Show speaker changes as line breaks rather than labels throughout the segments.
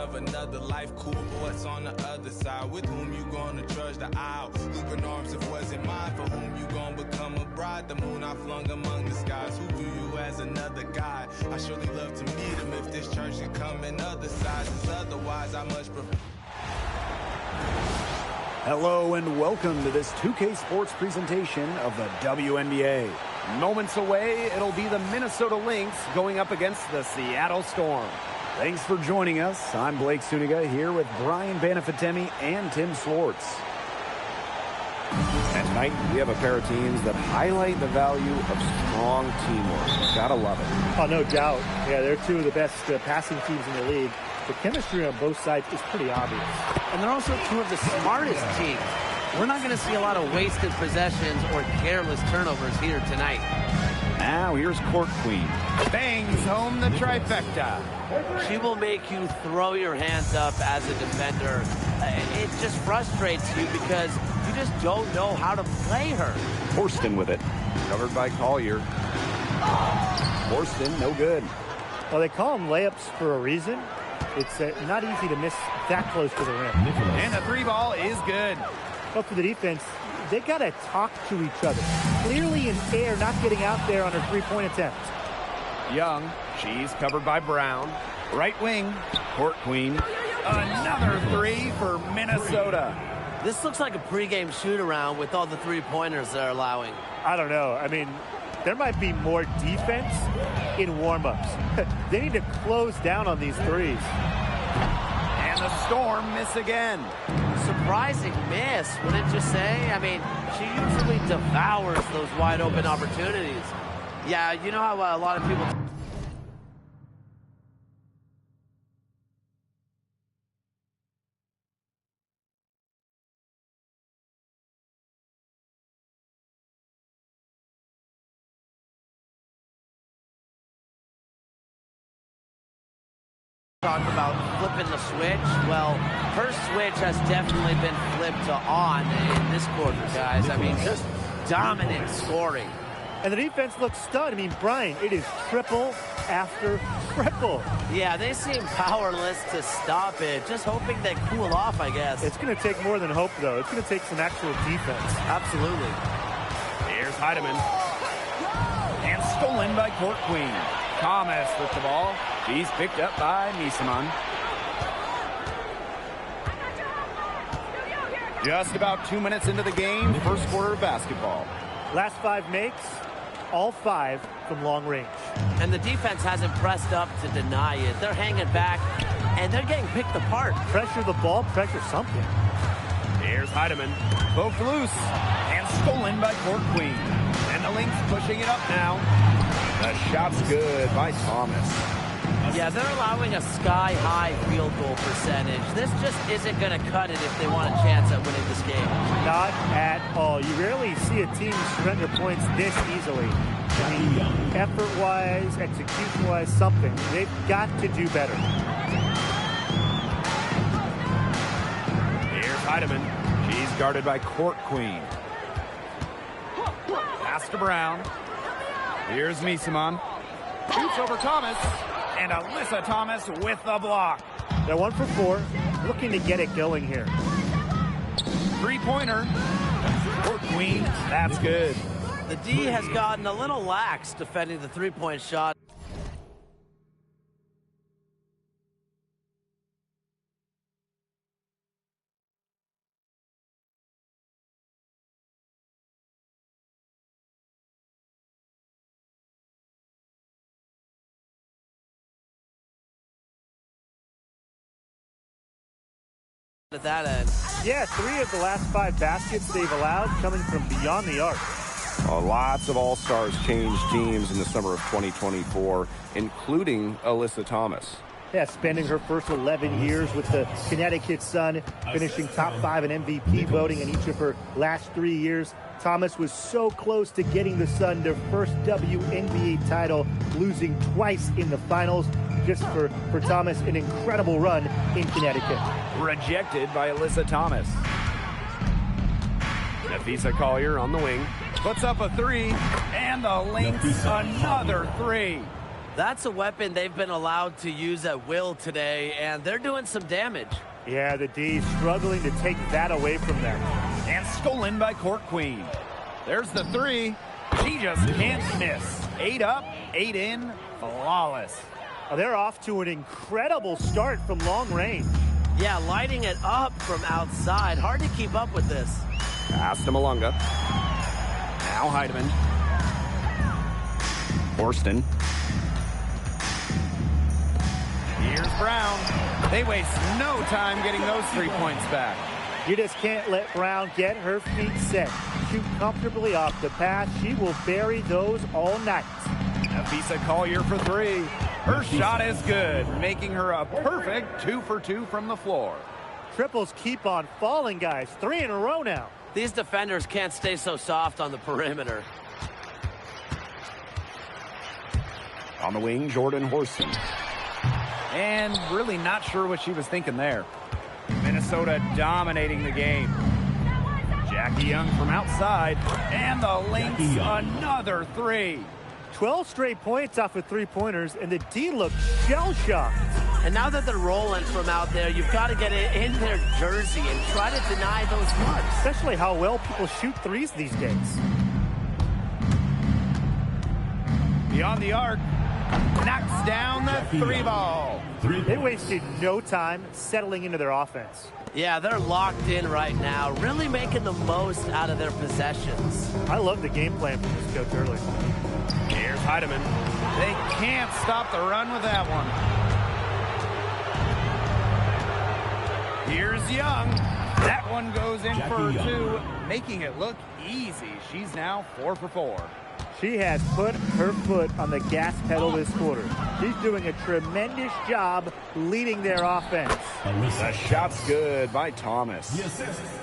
of another life. Cool, but what's on the other side? With whom you gonna trudge the aisle? Open arms if wasn't mine. For whom you gonna become a bride? The moon I flung among the skies. Who view you as another guy? I surely love to meet him if this church can come in other sizes. Otherwise, I much prefer.
Hello and welcome to this 2K Sports presentation of the WNBA. Moments away, it'll be the Minnesota Lynx going up against the Seattle Storm. Thanks for joining us. I'm Blake Suniga here with Brian Banafitemi and Tim Swartz. And tonight, we have a pair of teams that highlight the value of strong teamwork. Gotta love it.
Oh, no doubt. Yeah, they're two of the best passing teams in the league. The chemistry on both sides is pretty obvious.
And they're also two of the smartest teams. We're not going to see a lot of wasted possessions or careless turnovers here tonight.
Now here's Court Queen. Bangs home the trifecta.
She will make you throw your hands up as a defender. It just frustrates you because you just don't know how to play her.
Horston with it. Covered by Collier. Horston, no good.
Well, they call them layups for a reason. It's not easy to miss that close to the rim.
And the three ball is good.
But for the defense, they got to talk to each other. Clearly in air, not getting out there on her three-point attempt.
Young, she's covered by Brown. Right wing, Court Queen. Another three for Minnesota.
This looks like a pregame shoot-around with all the three-pointers they're allowing.
I don't know. I mean, there might be more defense in warm-ups. They need to close down on these threes.
And the Storm miss again.
Surprising miss, wouldn't you say? I mean, she usually devours those wide-open opportunities. Yeah, you know how a lot of people talk about flipping the switch. Well, her switch has definitely been flipped to on in this quarter, guys. I mean, just dominant scoring.
And the defense looks stunned. I mean, Brian, it is triple after triple.
Yeah, they seem powerless to stop it. Just hoping they cool off, I guess.
It's going to take more than hope, though. It's going to take some actual defense.
Absolutely.
Here's Heidemann. And stolen by Court Queen. Thomas with the ball. He's picked up by Misaman. Just about 2 minutes into the game, first quarter of basketball.
Last five makes, all five from long range.
And the defense hasn't pressed up to deny it. They're hanging back, and they're getting picked apart.
Pressure the ball, pressure something.
Here's Heidemann. Poked loose and stolen by Court Queen. And the Lynx pushing it up now. The shot's good by Thomas.
Yeah, they're allowing a sky-high field goal percentage. This just isn't going to cut it if they want a chance at winning this game.
Not at all. You rarely see a team surrender points this easily. I mean, effort-wise, execution-wise, something. They've got to do better.
Here's Heidemann. She's guarded by Court Queen. Pass to Brown. Here's Misaman. Shoots over Thomas. And Alyssa Thomas with the block.
They're 1 for 4. Looking to get it going here.
Three-pointer. Court Queen. That's good.
The D has gotten a little lax defending the three-point shot. At that end.
Yeah, 3 of the last 5 baskets they've allowed coming from beyond the arc.
Lots of all-stars changed teams in the summer of 2024, including Alyssa Thomas.
Yeah, spending her first 11 years with the Connecticut Sun, finishing top 5 in MVP voting in each of her last 3 years. Thomas was so close to getting the Sun their first WNBA title, losing twice in the finals. Just for Thomas, an incredible run in Connecticut.
Rejected by Alyssa Thomas. Nafisa Collier on the wing. Puts up a 3. And the Lynx another 3.
That's a weapon they've been allowed to use at will today, and they're doing some damage.
Yeah, the D struggling to take that away from them.
And stolen by Court Queen. There's the three. She just can't miss. 8 up, 8 in, flawless.
Oh, they're off to an incredible start from long range.
Yeah, lighting it up from outside. Hard to keep up with this.
Pass to Malunga.
Now Heidemann. Horston. Here's Brown. They waste no time getting those 3 points back.
You just can't let Brown get her feet set. Shoot comfortably off the pass. She will bury those all night.
Afisa Collier for 3. Her shot is good, making her a perfect 2 for 2 from the floor.
Triples keep on falling, guys. 3 in a row now.
These defenders can't stay so soft on the perimeter.
On the wing, Jordan Horston. And really not sure what she was thinking there. Minnesota dominating the game. Jackie Young from outside. And the Lynx, another 3.
12 straight points off of 3-pointers, and the D looks shell-shocked.
And now that they're rolling from out there, you've got to get it in their jersey and try to deny those marks.
Especially how well people shoot threes these days.
Beyond the arc. Knocks down the 3 ball.
They wasted no time settling into their offense.
Yeah, they're locked in right now, really making the most out of their possessions.
I love the game plan from this coach early.
Here's Heidemann. They can't stop the run with that one. Here's Young. That one goes in for 2, making it look easy. She's now 4 for 4.
She has put her foot on the gas pedal this quarter. She's doing a tremendous job leading their offense.
The shot's good by Thomas.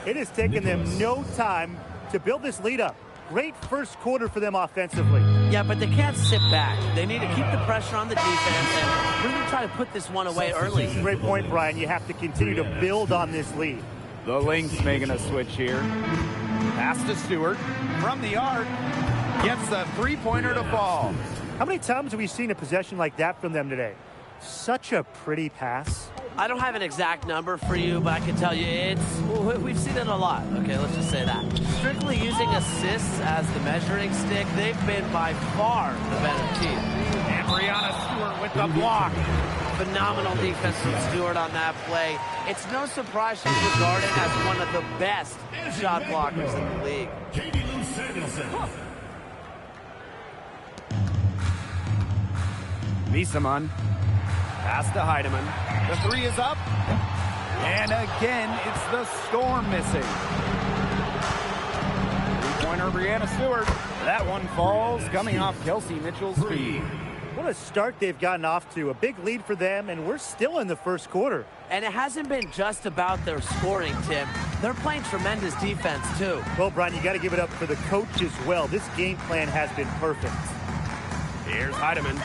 It has taken them no time to build this lead up. Great first quarter for them offensively.
Yeah, but they can't sit back. They need to keep the pressure on the defense and really try to put this one away early.
Great point, Brian. You have to continue to build on this lead.
The Lynx making a switch here. Pass to Stewart. From the arc. Gets the 3-pointer to fall.
How many times have we seen a possession like that from them today? Such a pretty pass.
I don't have an exact number for you, but I can tell you we've seen it a lot. Okay, let's just say that. Strictly using assists as the measuring stick, they've been by far the better team.
And Brianna Stewart with the block.
Phenomenal defense from Stewart on that play. It's no surprise she's regarded as one of the best shot blockers in the league.
Misaman. Pass to Heidemann. The 3 is up. And again, it's the Storm missing. 3-pointer Brianna Stewart. That one falls, coming off Kelsey Mitchell's feet.
What a start they've gotten off to. A big lead for them, and we're still in the first quarter.
And it hasn't been just about their scoring, Tim. They're playing tremendous defense, too.
Well, Brian, you got to give it up for the coach as well. This game plan has been perfect.
Here's Heidemann.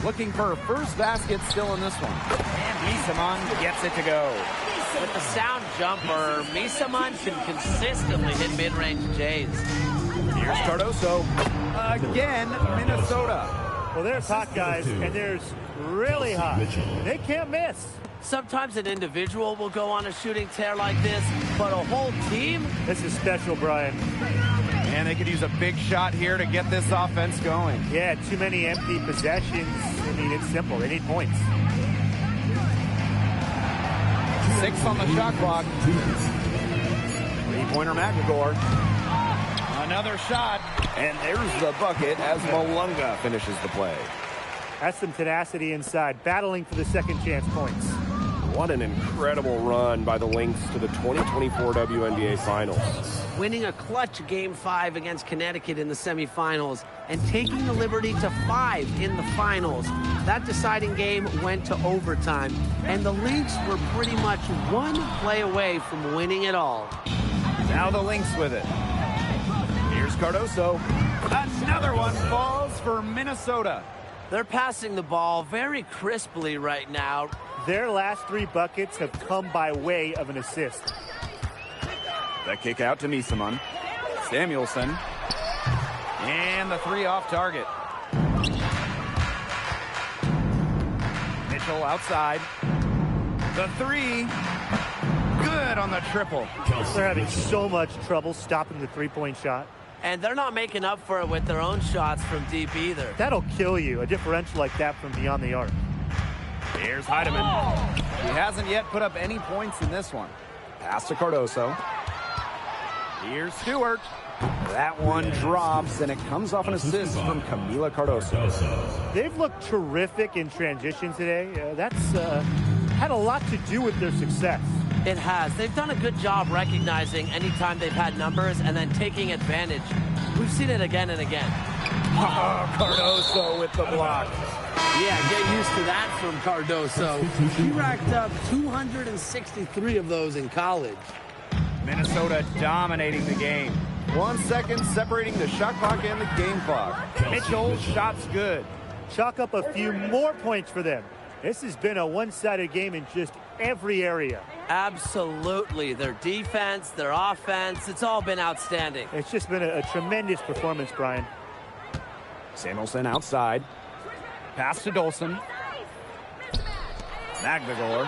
Looking for her first basket still in this one. And Misaman gets it to go.
With the sound jumper, Misaman can consistently hit mid-range J's.
Here's Cardoso. Again, Minnesota.
Well, there's hot, guys, and there's really hot. They can't miss.
Sometimes an individual will go on a shooting tear like this, but a whole team?
This is special, Brian.
And they could use a big shot here to get this offense going.
Yeah, too many empty possessions. I mean, it's simple. They need points.
6 on the shot clock. 3-pointer McGregor. Another shot.
And there's the bucket as Malunga finishes the play.
That's some tenacity inside, battling for the second chance points.
What an incredible run by the Lynx to the 2024 WNBA Finals.
Winning a clutch Game 5 against Connecticut in the semifinals and taking the liberty to 5 in the finals. That deciding game went to overtime, and the Lynx were pretty much one play away from winning it all.
Now the Lynx with it. Here's Cardoso. Another one falls for Minnesota.
They're passing the ball very crisply right now.
Their last 3 buckets have come by way of an assist.
The kick out to Misaman. Samuelson. And the 3 off target. Mitchell outside. The three. Good on the triple.
They're having so much trouble stopping the three-point shot.
And they're not making up for it with their own shots from deep either.
That'll kill you, a differential like that from beyond the arc.
Here's Heidemann. He hasn't yet put up any points in this one. Pass to Cardoso. Here's Stewart. That one drops, and it comes off an assist from Camila Cardoso.
They've looked terrific in transition today. That's had a lot to do with their success.
It has. They've done a good job recognizing anytime they've had numbers and then taking advantage. We've seen it again and again.
Oh, Cardoso with the block.
Yeah, get used to that from Cardoso. He racked up 263 of those in college.
Minnesota dominating the game. 1 second separating the shot clock and the game clock. Mitchell, shots good.
Chalk up a few more points for them. This has been a one-sided game in just every area.
Absolutely. Their defense, their offense, it's all been outstanding.
It's just been a tremendous performance, Brian.
Samuelson outside. Pass to Dolson. Magdagor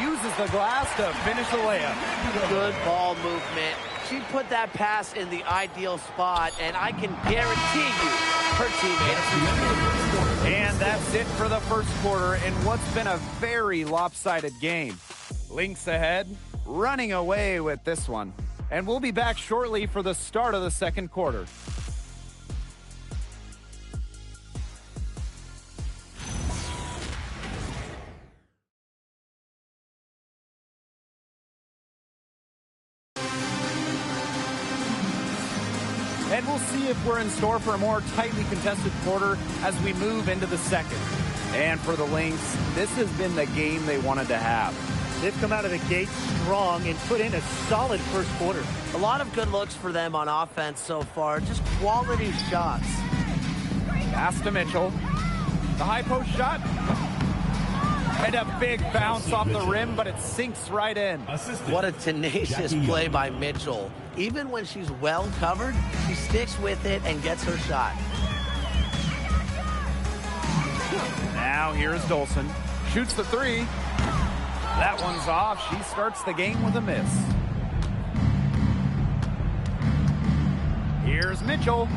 uses the glass to finish the layup.
Good ball movement. She put that pass in the ideal spot, and I can guarantee you her teammates.
And that's it for the first quarter in what's been a very lopsided game. Lynx ahead, running away with this one. And we'll be back shortly for the start of the second quarter. And we'll see if we're in store for a more tightly contested quarter as we move into the second. And for the Lynx, this has been the game they wanted to have.
They've come out of the gate strong and put in a solid first quarter.
A lot of good looks for them on offense so far. Just quality shots.
Pass to Mitchell. The high post shot. And a big bounce off the rim, but it sinks right in.
What a tenacious play by Mitchell. Even when she's well covered, she sticks with it and gets her shot.
Now here's Dolson. Shoots the three. That one's off. She starts the game with a miss. Here's Mitchell.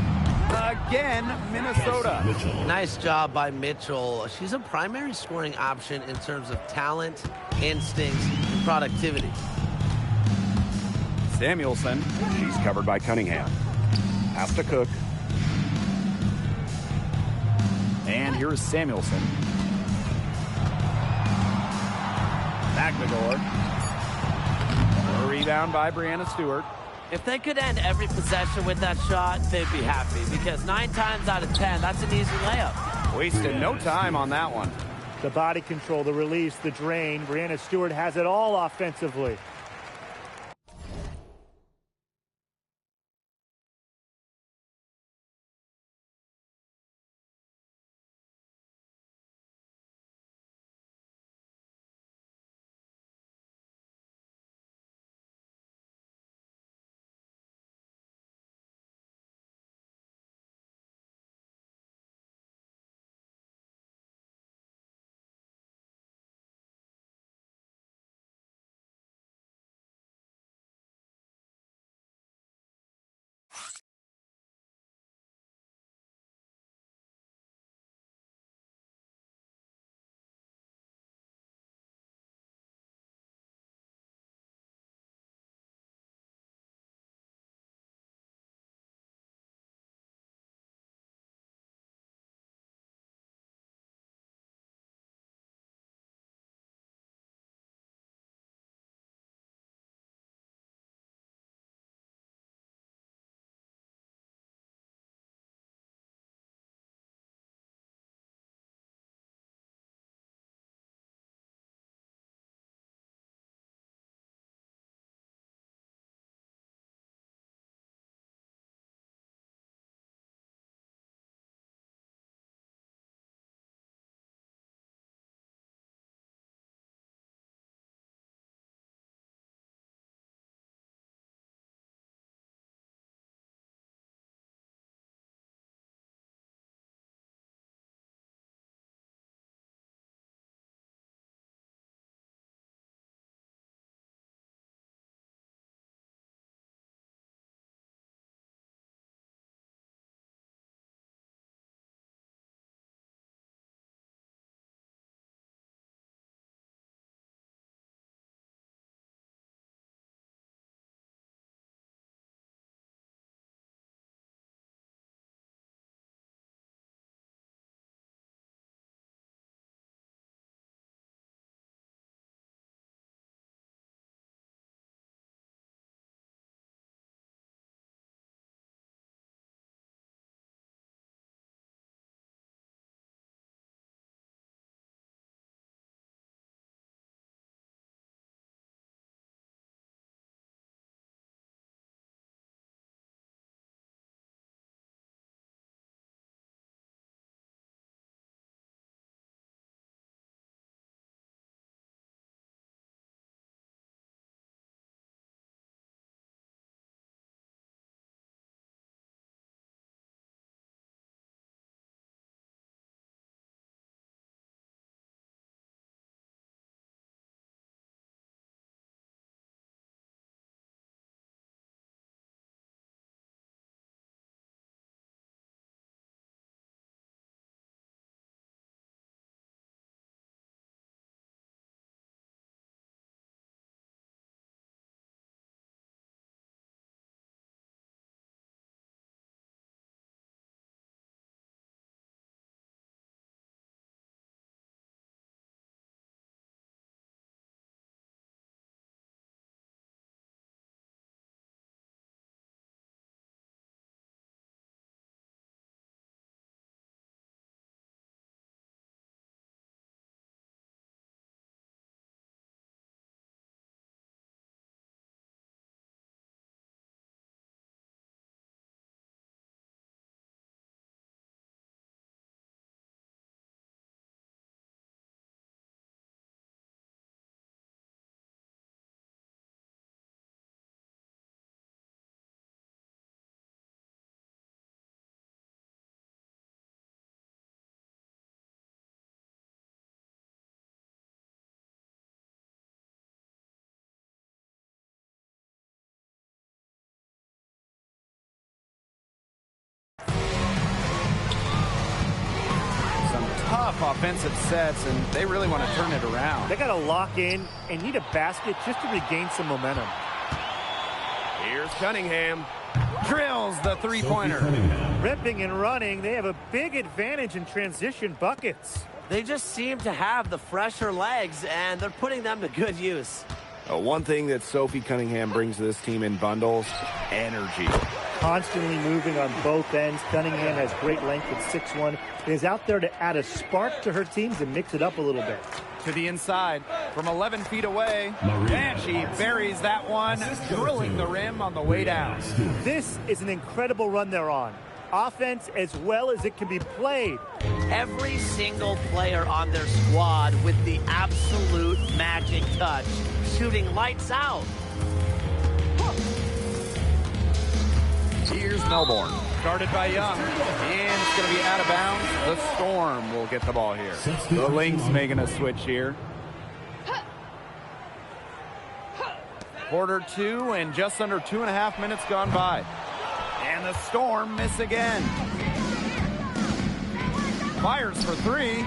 Again, Minnesota.
Nice job by Mitchell. She's a primary scoring option in terms of talent, instincts, and productivity.
Samuelson. She's covered by Cunningham. Pass to Cook. And here's Samuelson. Magdagor. A rebound by Brianna Stewart.
If they could end every possession with that shot, they'd be happy, because 9 times out of 10, that's an easy layup.
Wasted no time on that one.
The body control, the release, the drain. Brianna Stewart has it all offensively.
tough offensive sets, and they really want to turn it around.
They got to lock in and need a basket just to regain some momentum.
Here's Cunningham. Drills the three-pointer.
Ripping and running, they have a big advantage in transition buckets.
They just seem to have the fresher legs, and they're putting them to good use.
One thing that Sophie Cunningham brings to this team in bundles, energy.
Constantly moving on both ends. Cunningham has great length at 6'1". Is out there to add a spark to her teams and mix it up a little bit.
To the inside from 11 feet away. And she buries that one, drilling the rim on the way down.
This is an incredible run they're on. Offense as well as it can be played.
Every single player on their squad with the absolute magic touch, shooting lights out.
Here's Melbourne. Started by Young. And it's going to be out of bounds. The Storm will get the ball here. The Lynx making a switch here. Quarter 2 and just under 2.5 minutes gone by. And the Storm miss again. Fires for 3.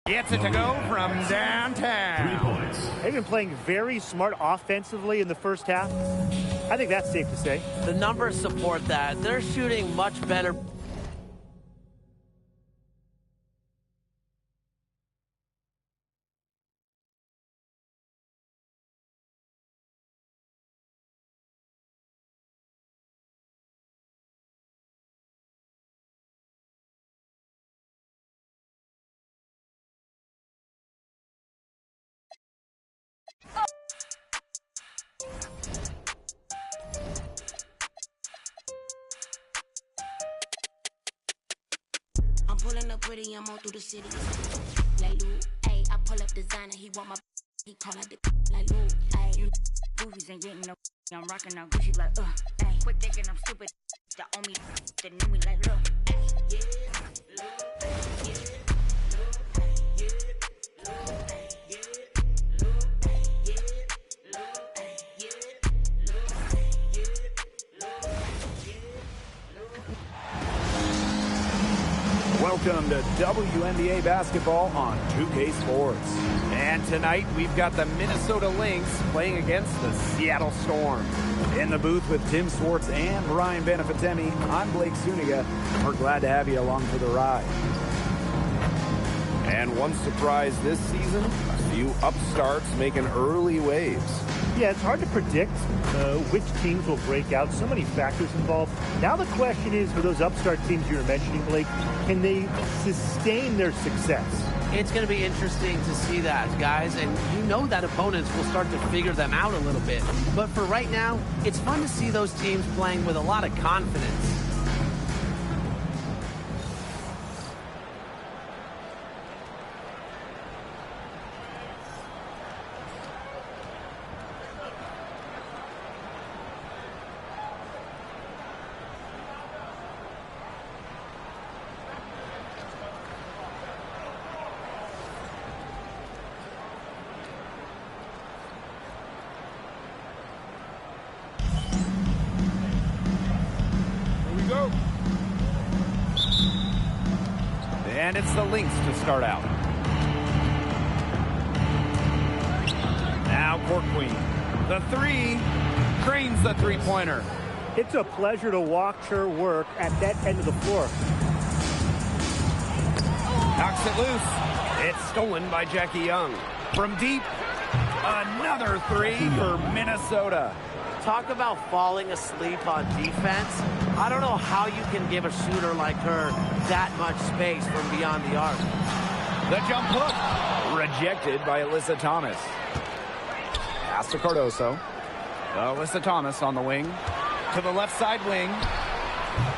Gets it to go from downtown.
They've been playing very smart offensively in the first half. I think that's safe to say.
The numbers support that. They're shooting much better.
pretty, I'm all through the city. Like Lou, ayy, I pull up designer, he want my, he call out the like Lou, ayy. You goofies ain't getting no, I'm rocking out Gucci like, ayy. Quit thinking I'm stupid, that owe me, that knew me like, look, ayy, yeah, look, ayy, yeah.
Welcome to WNBA basketball on 2K Sports. And tonight we've got the Minnesota Lynx playing against the Seattle Storm. In the booth with Tim Swartz and Brian Benefitemi, I'm Blake Zuniga. We're glad to have you along for the ride.
And one surprise this season, a few upstarts making early waves.
Yeah, it's hard to predict which teams will break out. So many factors involved. Now the question is, for those upstart teams you were mentioning, Blake, can they sustain their success?
It's going to be interesting to see that, guys, and you know that opponents will start to figure them out a little bit. But for right now, it's fun to see those teams playing with a lot of confidence.
And it's the Lynx to start out. Now Court Queen. The three. Cranes the three-pointer.
It's a pleasure to watch her work at that end of the floor.
Knocks it loose. It's stolen by Jackie Young. From deep, another three for Minnesota.
Talk about falling asleep on defense. I don't know how you can give a shooter like her that much space from beyond the arc.
The jump hook. Rejected by Alyssa Thomas. Pass to Cardoso. Alyssa Thomas on the wing. To the left side wing.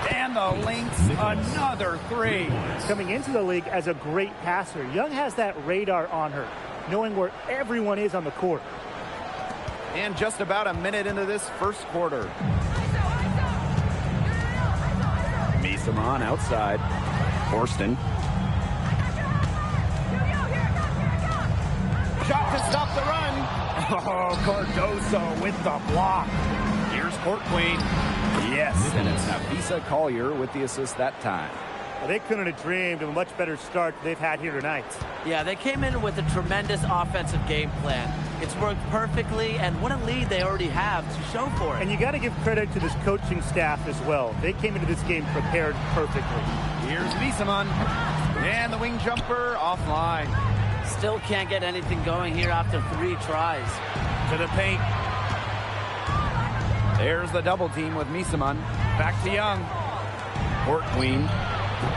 And the Lynx, another three.
Coming into the league as a great passer, Young has that radar on her, knowing where everyone is on the court.
And just about a minute into this first quarter. Misamon outside. Horston. Shot to stop the run. Oh, Cardoso with the block. Here's Court Queen. Yes, and it's Nafisa Collier with the assist that time.
Well, they couldn't have dreamed of a much better start they've had here tonight.
Yeah, they came in with a tremendous offensive game plan. It's worked perfectly, and what a lead they already have to show for it.
And you got to give credit to this coaching staff as well. They came into this game prepared perfectly.
Here's Misamon. And the wing jumper offline.
Still can't get anything going here after 3 tries.
To the paint. There's the double team with Misamon. Back to Young. Court Queen.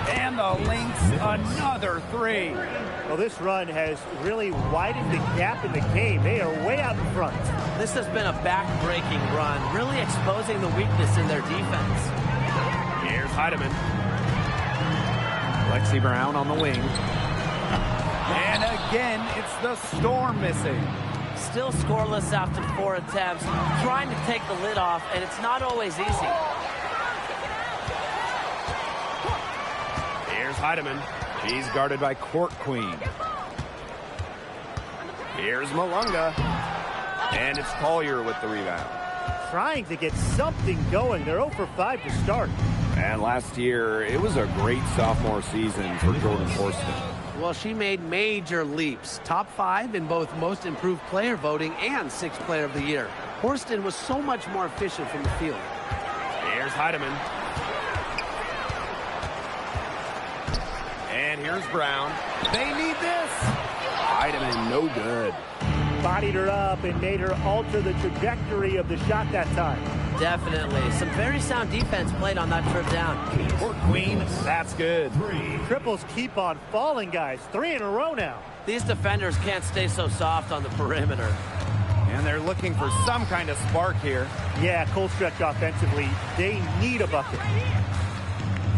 And the Lynx, another three.
Well, this run has really widened the gap in the game. They are way out in front.
This has been a back-breaking run, really exposing the weakness in their defense.
Here's Heidemann. Lexi Brown on the wing. And again, it's the Storm missing.
Still scoreless after 4 attempts, trying to take the lid off, and it's not always easy.
Here's Heidemann. He's guarded by Court Queen. Here's Malunga. And it's Collier with the rebound.
Trying to get something going. They're 0 for 5 to start.
And last year, it was a great sophomore season for Jordan Horston.
Well, she made major leaps. Top 5 in both most improved player voting and 6th player of the year. Horston was so much more efficient from the field.
Here's Heidemann. And here's Brown. They need this. Heidemann, no good.
Bodied her up and made her alter the trajectory of the shot that time.
Definitely. Some very sound defense played on that trip down.
Court Queen, that's good.
Triples keep on falling, guys. 3 in a row now.
These defenders can't stay so soft on the perimeter.
And they're looking for some kind of spark here.
Yeah, cold stretch offensively. They need a bucket.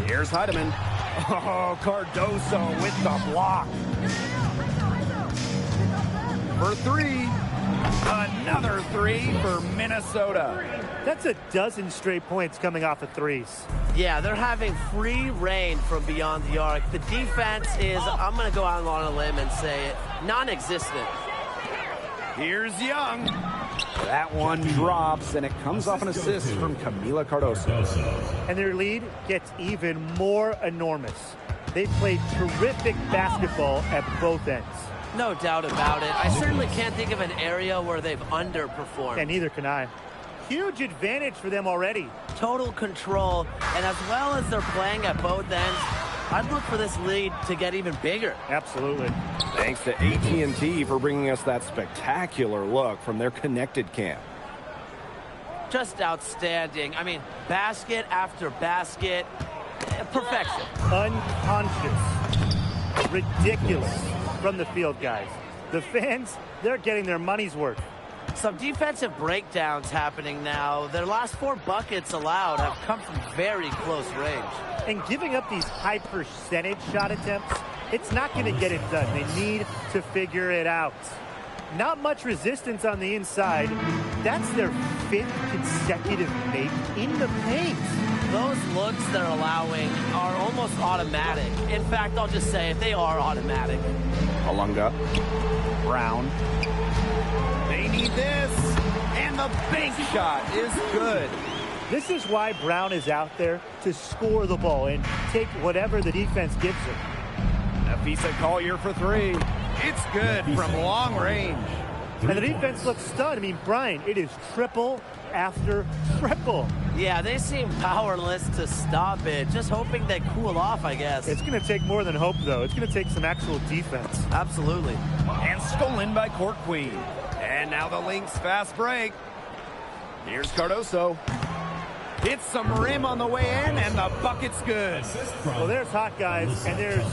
Here's Heidemann. Oh, Cardoso with the block. For three. Another three for Minnesota.
That's a dozen straight points coming off of threes.
Yeah, they're having free reign from beyond the arc. The defense is, I'm going to go out on a limb and say it, non-existent.
Here's Young. That one drops, and it comes off an assist from Camila Cardoso.
And their lead gets even more enormous. They played terrific basketball at both ends.
No doubt about it. I certainly can't think of an area where they've underperformed.
And neither can I. Huge advantage for them already.
Total control, and as well as they're playing at both ends, I'd look for this lead to get even bigger.
Absolutely.
Thanks to AT&T for bringing us that spectacular look from their connected camp.
Just outstanding. I mean, basket after basket, perfection.
Unconscious. Ridiculous from the field, guys. The fans, they're getting their money's worth.
Some defensive breakdowns happening now. Their last 4 buckets allowed have come from very close range.
And giving up these high percentage shot attempts, it's not going to get it done. They need to figure it out. Not much resistance on the inside. That's their 5th consecutive make in the paint.
Those looks they're allowing are almost automatic. In fact, I'll just say it, they are automatic.
Alunga.
Brown. They need this. And the bank shot is good.
This is why Brown is out there to score the ball and take whatever the defense gives him.
Nafisa Collier for 3. It's good from long range.
And the defense looks stunned. I mean, Brian, it is triple after triple.
Yeah, they seem powerless to stop it. Just hoping they cool off, I guess.
It's going to take more than hope, though. It's going to take some actual defense.
Absolutely.
And stolen by Court Queen. And now the Lynx fast break. Here's Cardoso. Hits some rim on the way in, and the bucket's good.
Well, there's hot, guys, and there's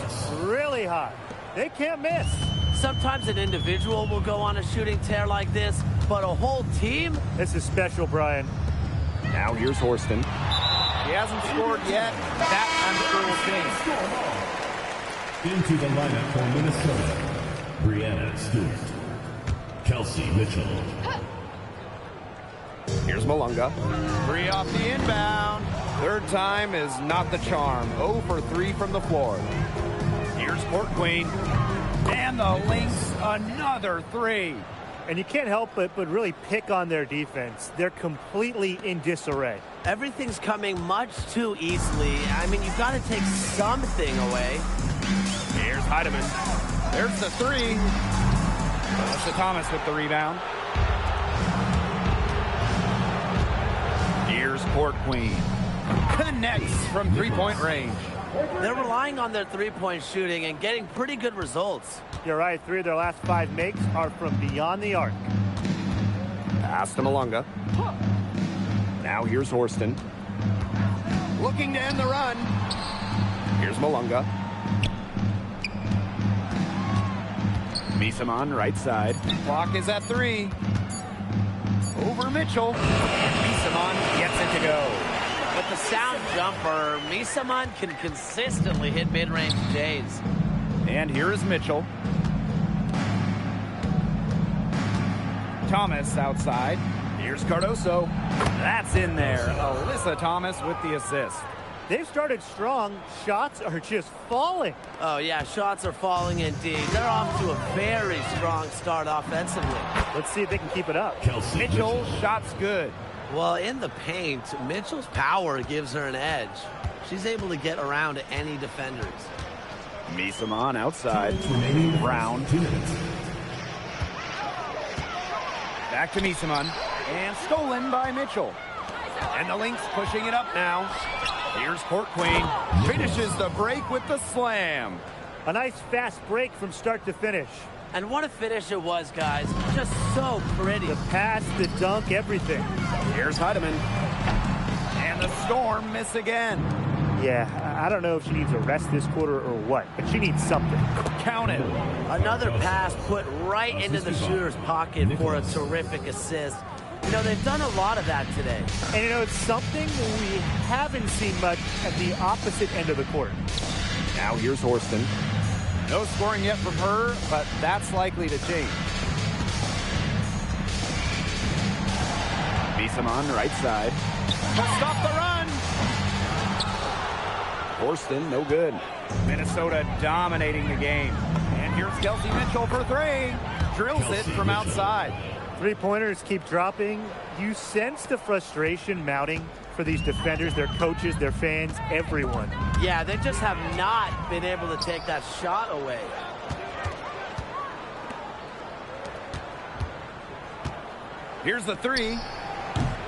really hot. They can't miss.
Sometimes an individual will go on a shooting tear like this, but a whole team?
This is special, Brian.
Now here's Horston.
He hasn't scored yet. That, I'm sure, will change.
Into the lineup for Minnesota, Brianna Stewart, Kelsey Mitchell.
Here's Malunga.
3 off the inbound. Third time is not the charm. 0 for 3 from the floor. Here's Court Queen. And the Lynx, another 3.
And you can't help but really pick on their defense. They're completely in disarray.
Everything's coming much too easily. I mean, you've got to take something away.
Here's Heidemann. There's the 3. Melissa Thomas with the rebound. Here's Court Queen. Connects from 3-point range.
They're relying on their three-point shooting and getting pretty good results.
You're right. 3 of their last 5 makes are from beyond the arc.
Pass to Malunga. Now here's Horston.
Looking to end the run.
Here's Malunga.
Misaman right side. Clock is at 3. Over Mitchell. And Misaman gets it to go.
With the sound jumper, Misaman can consistently hit mid-range J's.
And here is Mitchell. Thomas outside. Here's Cardoso. That's in there. Alyssa Thomas with the assist.
They've started strong. Shots are just falling.
Oh, yeah, shots are falling indeed. They're off to a very strong start offensively.
Let's see if they can keep it up.
Kelsey
Mitchell, shot's good.
Well, in the paint, Mitchell's power gives her an edge. She's able to get around any defenders.
Misaman outside. Brown.
2 minutes.
Back to Misaman. And stolen by Mitchell. And the Lynx pushing it up now. Here's Court Queen. Finishes the break with the slam.
A nice fast break from start to finish.
And what a finish it was, guys. Just so pretty.
The pass, the dunk, everything.
Here's Heidemann. And the Storm miss again.
Yeah, I don't know if she needs a rest this quarter or what, but she needs something.
Count it.
Another pass put right into the shooter's pocket for a terrific assist. You know, they've done a lot of that today.
And, you know, it's something we haven't seen much at the opposite end of the court.
Now here's Horston. No scoring yet from her, but that's likely to change. Beeson on the right side. Stop the run! Horston, no good. Minnesota dominating the game. And here's Kelsey Mitchell for three. Drills it from outside.
Three-pointers keep dropping. You sense the frustration mounting for these defenders, their coaches, their fans, everyone.
Yeah, they just have not been able to take that shot away.
Here's the three.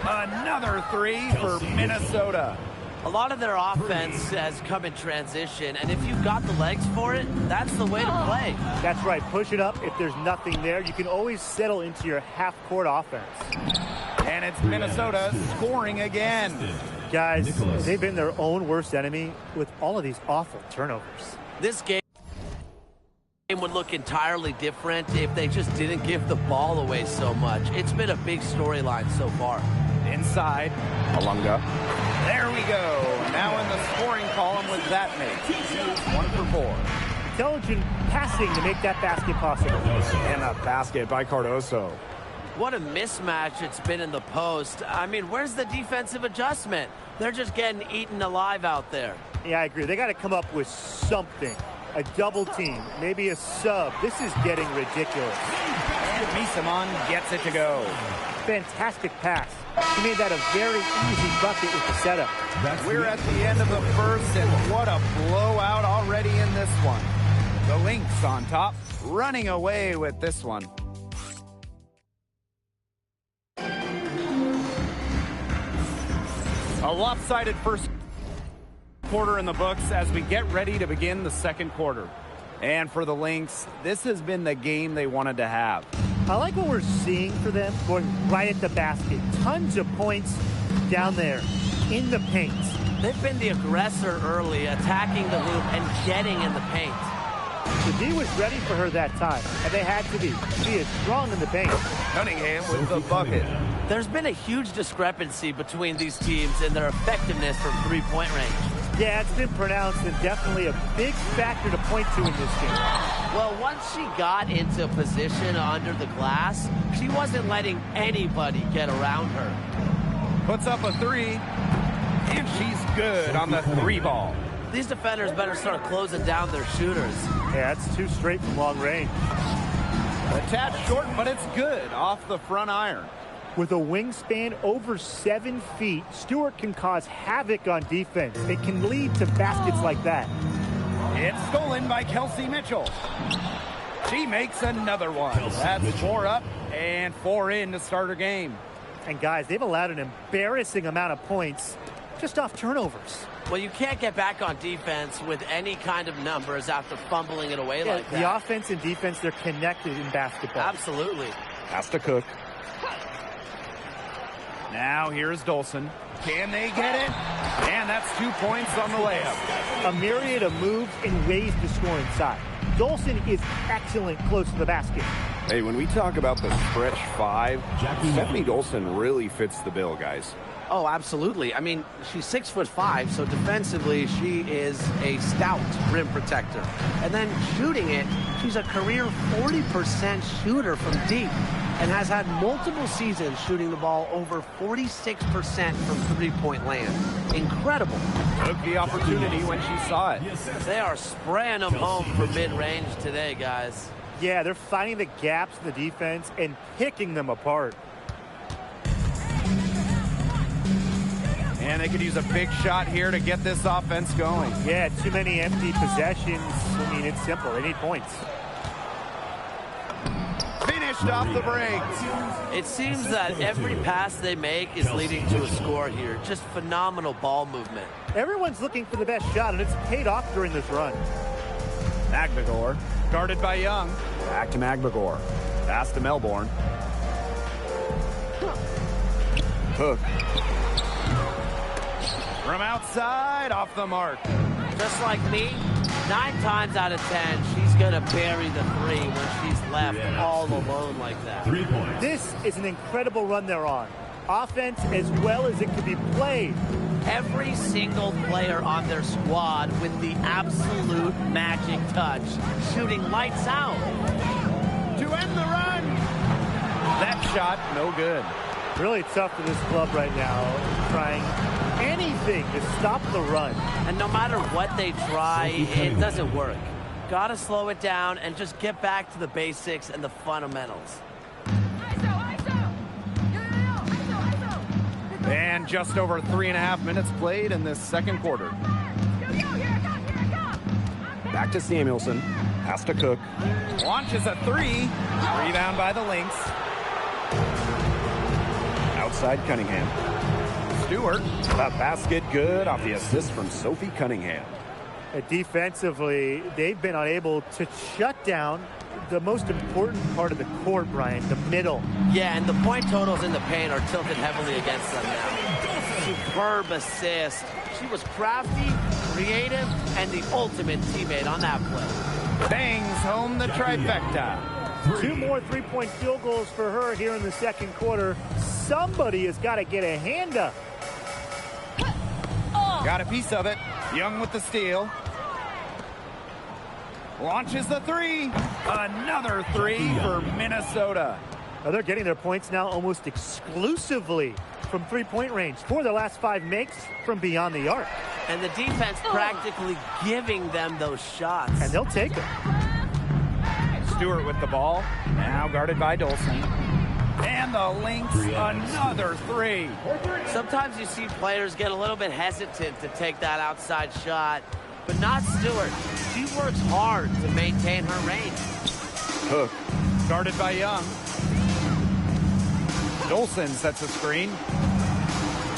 Another three for Minnesota.
A lot of their offense has come in transition, and if you've got the legs for it, that's the way to play.
That's right. Push it up. If there's nothing there, you can always settle into your half-court offense.
And it's Minnesota scoring again.
Guys, they've been their own worst enemy with all of these awful turnovers.
This game would look entirely different if they just didn't give the ball away so much. It's been a big storyline so far.
Inside. Alunga. There we go. Now in the scoring column with that make. 1 for 4.
Intelligent passing to make that basket possible.
And a basket by Cardoso.
What a mismatch it's been in the post. I mean, where's the defensive adjustment? They're just getting eaten alive out there.
Yeah, I agree. They got to come up with something. A double team, maybe a sub. This is getting ridiculous.
And Misamon gets it to go.
Fantastic pass. He made that a very easy bucket with the setup.
We're at the end of the first, and what a blowout already in this one. The Lynx on top, running away with this one. A lopsided first quarter in the books as we get ready to begin the second quarter. And for the Lynx, this has been the game they wanted to have.
I like what we're seeing for them, going right at the basket. Tons of points down there in the paint.
They've been the aggressor early, attacking the hoop and getting in the paint.
The D was ready for her that time, and they had to be. She is strong in the paint.
Cunningham with the bucket.
There's been a huge discrepancy between these teams in their effectiveness from three-point range.
Yeah, it's been pronounced and definitely a big factor to point to in this game.
Well, once she got into position under the glass, she wasn't letting anybody get around her.
Puts up a three, and she's good on the three ball.
These defenders better start closing down their shooters.
Yeah, it's too straight from long range.
A tad short, but it's good off the front iron.
With a wingspan over 7 feet, Stewart can cause havoc on defense. It can lead to baskets like that.
It's stolen by Kelsey Mitchell. She makes another one. That's 4 up and 4 in to start her game.
And guys, they've allowed an embarrassing amount of points just off turnovers.
Well, you can't get back on defense with any kind of numbers after fumbling it away like that.
The offense and defense, they're connected in basketball.
Absolutely.
Has to cook. Now here's Dolson. Can they get it? And that's 2 points on the layup.
A myriad of moves and ways to score inside. Dolson is excellent close to the basket.
Hey, when we talk about the stretch 5, Stephanie Dolson really fits the bill, guys.
Oh, absolutely. I mean, she's 6'5", so defensively she is a stout rim protector. And then shooting it, she's a career 40% shooter from deep and has had multiple seasons shooting the ball over 46% from three-point land. Incredible.
Took the opportunity when she saw it.
They are spraying them home for mid-range today, guys.
Yeah, they're finding the gaps in the defense and picking them apart.
And they could use a big shot here to get this offense going.
Yeah, too many empty possessions. I mean, it's simple. They need points.
Finished off the break.
It seems that every pass they make is leading to a score here. Just phenomenal ball movement.
Everyone's looking for the best shot, and it's paid off during this run.
Magbagor, guarded by Young. Back to Magbagor. Pass to Melbourne. Hook. From outside, off the mark.
Just like me, 9 times out of 10, she's going to bury the three when she's left all alone like that.
3 points.
This is an incredible run they're on. Offense as well as it could be played.
Every single player on their squad with the absolute magic touch, shooting lights out.
To end the run. That shot, no good.
Really tough for this club right now, trying anything to stop the run.
And no matter what they try, it doesn't work. Gotta slow it down and just get back to the basics and the fundamentals.
And just over 3.5 minutes played in this second quarter. Back to Samuelson. Has to Cook. Launches a three. Rebound by the Lynx. Outside Cunningham. Stewart. The basket good off the assist from Sophie Cunningham.
Defensively, they've been unable to shut down the most important part of the court, Brian, the middle.
Yeah, and the point totals in the paint are tilted heavily against them now. Superb assist. She was crafty, creative, and the ultimate teammate on that play.
Bangs home the trifecta.
2 more three-point field goals for her here in the second quarter. Somebody has got to get a hand up.
Got a piece of it. Young with the steal. Launches the three. Another three for Minnesota.
Now they're getting their points now almost exclusively from three-point range. 4 of their last 5 makes from beyond the arc.
And the defense practically giving them those shots.
And they'll take it.
Stewart with the ball. Now guarded by Dolson. And the Lynx, another three.
Sometimes you see players get a little bit hesitant to take that outside shot, but not Stewart. She works hard to maintain her range.
Cook, guarded by Young. Dolson sets a screen.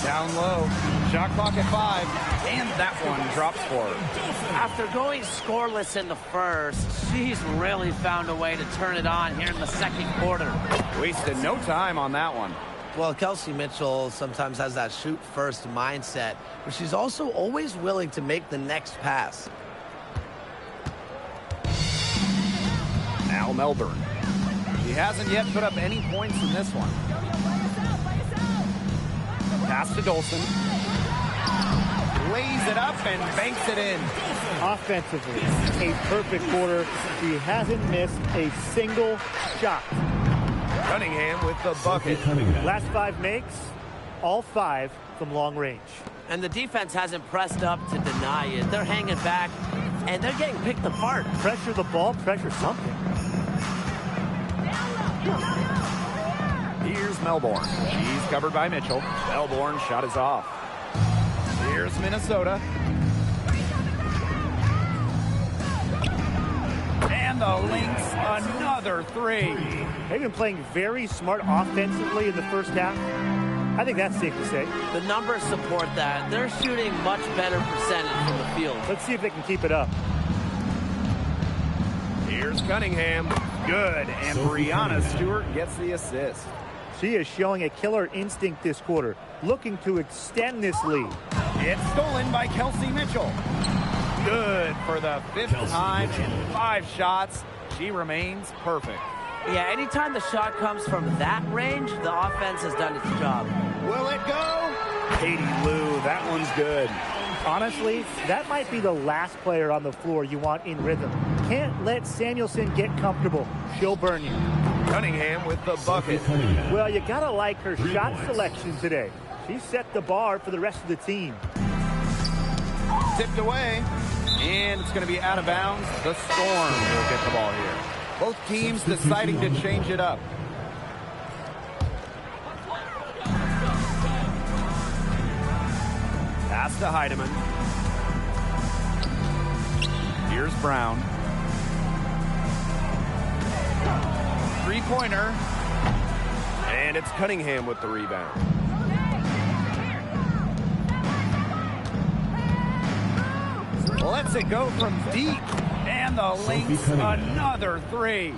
Down low. Shot clock at 5. And that one drops for her.
After going scoreless in the first, she's really found a way to turn it on here in the second quarter.
Wasted no time on that one.
Well, Kelsey Mitchell sometimes has that shoot-first mindset, but she's also always willing to make the next pass.
Now Melbourne. She hasn't yet put up any points in this one. Pass to Dolson. Lays it up and banks it in.
Offensively, a perfect quarter. She hasn't missed a single shot.
Cunningham with the bucket.
Last 5 makes, all 5 from long range.
And the defense hasn't pressed up to deny it. They're hanging back, and they're getting picked apart.
Pressure the ball, pressure something.
Here's Melbourne. She's covered by Mitchell. Melbourne shot is off. Here's Minnesota. And the Lynx, another three.
They've been playing very smart offensively in the first half. I think that's safe to say.
The numbers support that. They're shooting much better percentage from the field.
Let's see if they can keep it up.
Here's Cunningham. Good. And Brianna Stewart gets the assist.
She is showing a killer instinct this quarter, looking to extend this lead.
It's stolen by Kelsey Mitchell. Good for the 5th time in 5 shots. She remains perfect.
Yeah, anytime the shot comes from that range, the offense has done its job.
Will it go? Katie Lou, that one's good.
Honestly, that might be the last player on the floor you want in rhythm. Can't let Samuelson get comfortable. She'll burn you.
Cunningham with the bucket.
Well, you gotta like her shot selection today. She set the bar for the rest of the team.
Tipped away, and it's going to be out of bounds. The Storm will get the ball here. Both teams deciding to change it up. Pass to Heidemann. Here's Brown. Three-pointer. And it's Cunningham with the rebound. Lets it go from deep. And the Lynx, another three.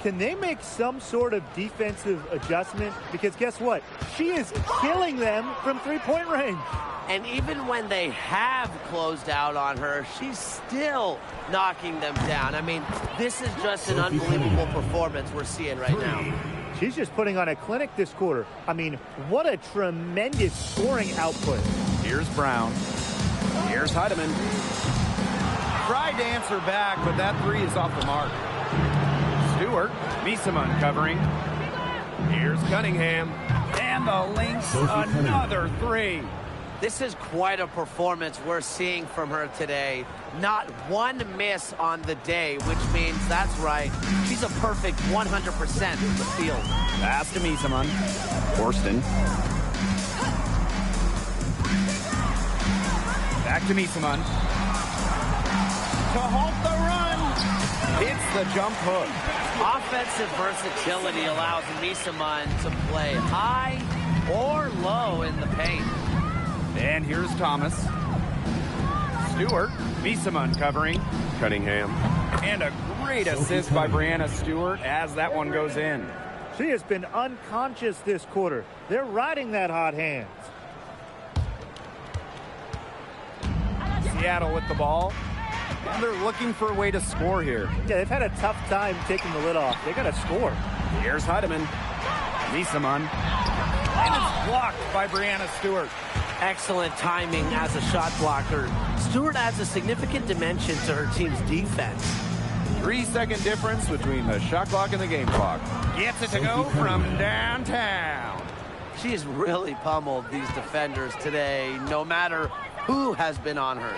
Can they make some sort of defensive adjustment? Because guess what? She is killing them from three-point range.
And even when they have closed out on her, she's still knocking them down. I mean, this is just an unbelievable performance we're seeing right now.
She's just putting on a clinic this quarter. I mean, what a tremendous scoring output.
Here's Brown. Here's Heidemann. Tried to answer back, but that three is off the mark. Stewart. Miesemann covering. Here's Cunningham. And the Lynx, another three.
This is quite a performance we're seeing from her today. Not one miss on the day, which means, that's right, she's a perfect 100% in the field.
Pass to Miesemann. Forston. Back to Miesemann. To halt the run. Hits the jump hook.
Offensive versatility allows Miesemann to play high or low in the paint.
And here's Thomas. Stewart. Miesemann covering.
Cunningham.
And a great assist by Breanna Stewart as that one goes in.
She has been unconscious this quarter. They're riding that hot hand.
Seattle with the ball. And they're looking for a way to score here.
Yeah, they've had a tough time taking the lid off. They got to score.
Here's Heidemann. Miesemann. And it's blocked by Breanna Stewart.
Excellent timing as a shot blocker. Stewart adds a significant dimension to her team's defense.
3-second difference between the shot clock and the game clock. Gets it to go from downtown.
She has really pummeled these defenders today, no matter who has been on her.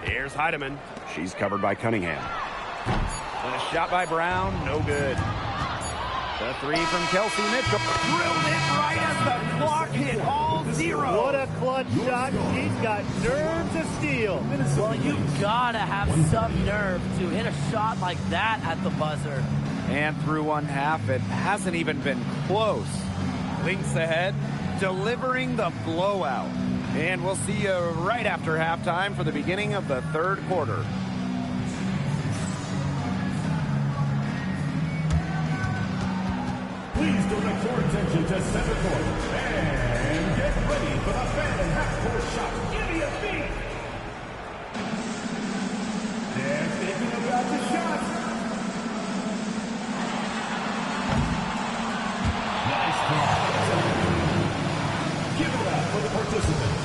Here's Heidemann. She's covered by Cunningham. And a shot by Brown, no good. The three from Kelsey Mitchell. Drilled it right as the clock hit all zero.
What a clutch shot. She's got nerve to steal.
Well, you gotta have some nerve to hit a shot like that at the buzzer.
And through one half, it hasn't even been close. Lynx ahead, delivering the blowout. And we'll see you right after halftime for the beginning of the third quarter.
Please direct your attention to center court and get ready for the fan half-court shot. Give me a beat. They're thinking about the shot. Nice play. Give it up for the participants.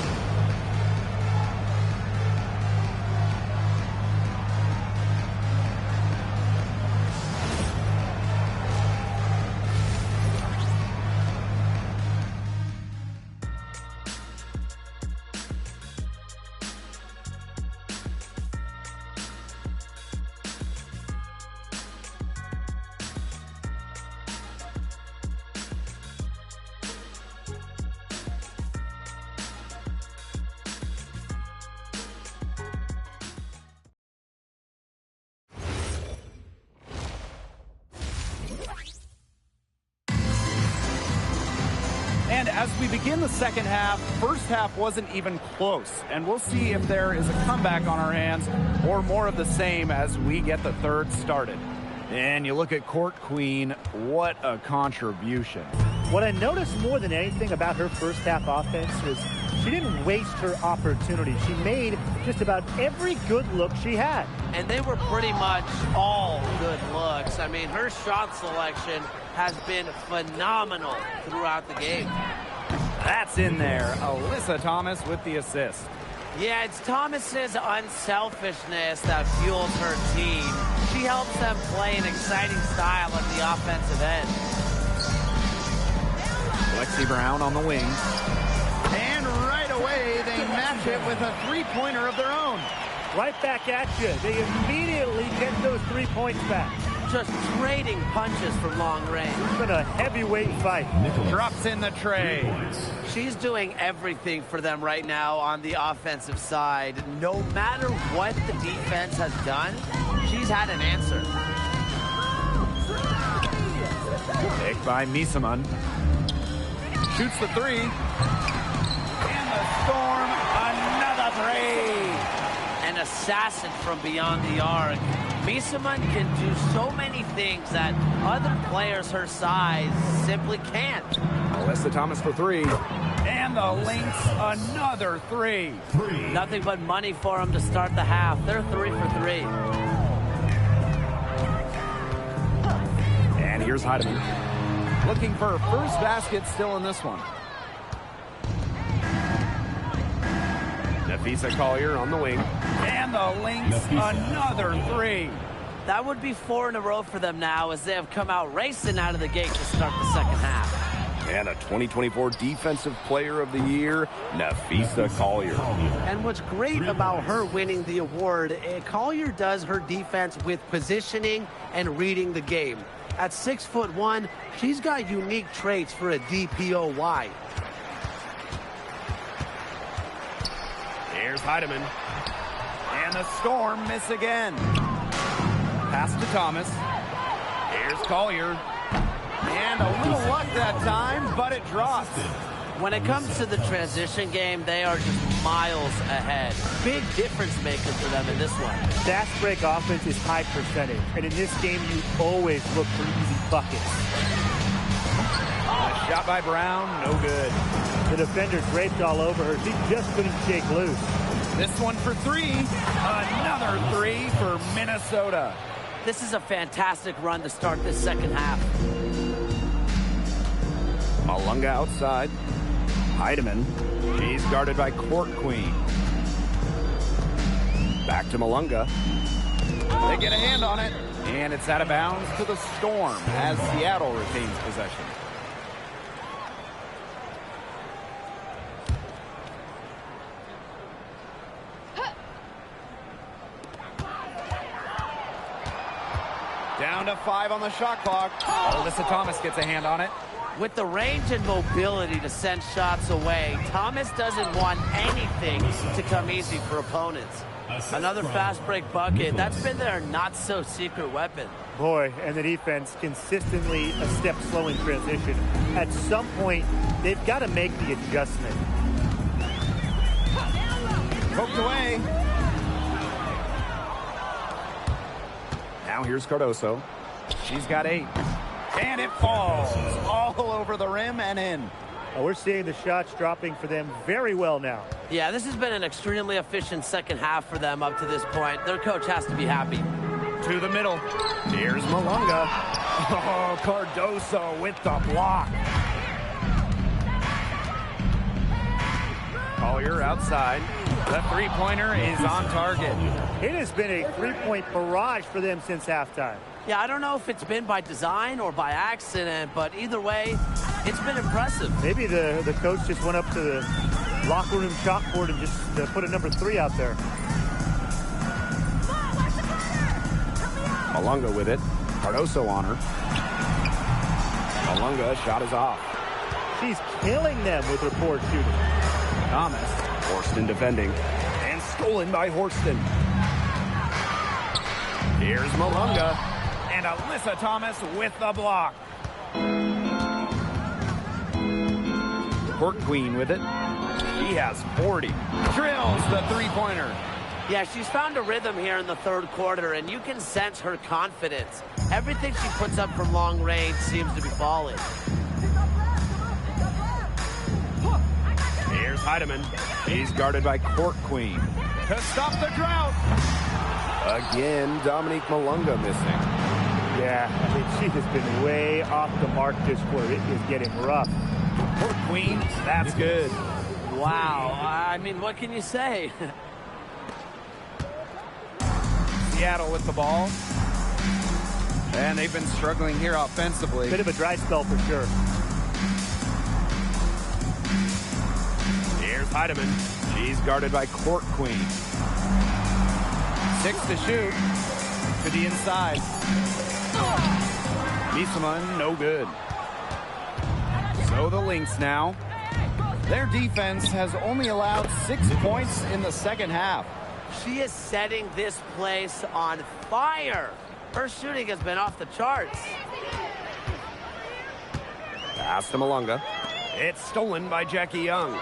And as we begin the second half, first half wasn't even close. And we'll see if there is a comeback on our hands or more of the same as we get the third started. And you look at Court Queen, what a contribution.
What I noticed more than anything about her first half offense was she didn't waste her opportunity. She made just about every good look she had.
And they were pretty much all good looks. I mean, her shot selection has been phenomenal throughout the game.
That's in there. Alyssa Thomas with the assist.
Yeah, it's Thomas's unselfishness that fuels her team. She helps them play an exciting style at the offensive end.
Lexi Brown on the wing. And right away, they match it with a three-pointer of their own.
Right back at you. They immediately get those 3 points back.
Just trading punches from long range.
It's been a heavyweight fight.
Drops in the tray.
She's doing everything for them right now on the offensive side. No matter what the defense has done, she's had an answer.
Picked by Miesemann. Shoots the three. And the Storm, another three.
An assassin from beyond the arc. Miesemann can do so many things that other players her size simply can't.
Alyssa Thomas for three. And the Lynx, another three.
Nothing but money for them to start the half. They're 3 for 3.
And here's Heidemann. Looks looking for her first basket still in this one. Nafisa Collier on the wing. And the Lynx, another three.
That would be 4 in a row for them now as they have come out racing out of the gate to start the second half.
And a 2024 Defensive Player of the Year, Nafisa Collier.
And what's great about her winning the award, Collier does her defense with positioning and reading the game. At 6'1", she's got unique traits for a DPOY.
Here's Heidemann. And the Storm miss again. Pass to Thomas. Here's Collier. And a little luck that time, but it drops.
When it comes to the transition game, they are just miles ahead. Big difference maker for them in this one.
Fast break offense is high percentage, and in this game, you always look for easy buckets.
A shot by Brown, no good.
The defender draped all over her. She just couldn't shake loose.
This one for three. Another three for Minnesota.
This is a fantastic run to start this second half.
Malunga outside. Heidemann. She's guarded by Court Queen. Back to Malunga. They get a hand on it. And it's out of bounds to the Storm as Seattle retains possession. Down to 5 on the shot clock. Alyssa Thomas gets a hand on it.
With the range and mobility to send shots away, Thomas doesn't want anything to come easy for opponents. Another fast break bucket. That's been their not-so-secret weapon.
Boy, and the defense consistently a step slow in transition. At some point, they've got to make the adjustment.
Poked away. Now here's Cardoso. She's got 8. And it falls all over the rim and in.
Oh, we're seeing the shots dropping for them very well now.
Yeah, this has been an extremely efficient second half for them up to this point. Their coach has to be happy.
To the middle. Here's Malunga. Oh, Cardoso with the block. Collier outside. The three-pointer is on target.
It has been a three-point barrage for them since halftime.
Yeah, I don't know if it's been by design or by accident, but either way, it's been impressive.
Maybe the coach just went up to the locker room chalkboard and just put a number 3 out there.
Malunga with it. Cardoso on her. Malunga, shot is off.
She's killing them with her poor shooting.
Thomas. Horston defending. And stolen by Horston. Here's Malunga. And Alyssa Thomas with the block. Court Queen with it. She has 40. Drills the three-pointer.
Yeah, she's found a rhythm here in the third quarter, and you can sense her confidence. Everything she puts up from long range seems to be falling.
Here's Heidemann. He's guarded by Court Queen. To stop the drought. Again, Dominique Malunga missing.
Yeah, I mean, she has been way off the mark this quarter. It is getting rough.
Court Queen, that's good.
Wow, I mean, what can you say?
Seattle with the ball. And they've been struggling here offensively.
Bit of a dry spell for sure.
Here's Heidemann. She's guarded by Court Queen. 6 to shoot. To the inside. Misaman, no good. So the Lynx now. Their defense has only allowed 6 points in the second half.
She is setting this place on fire. Her shooting has been off the charts.
Pass to Malunga. It's stolen by Jackie Young.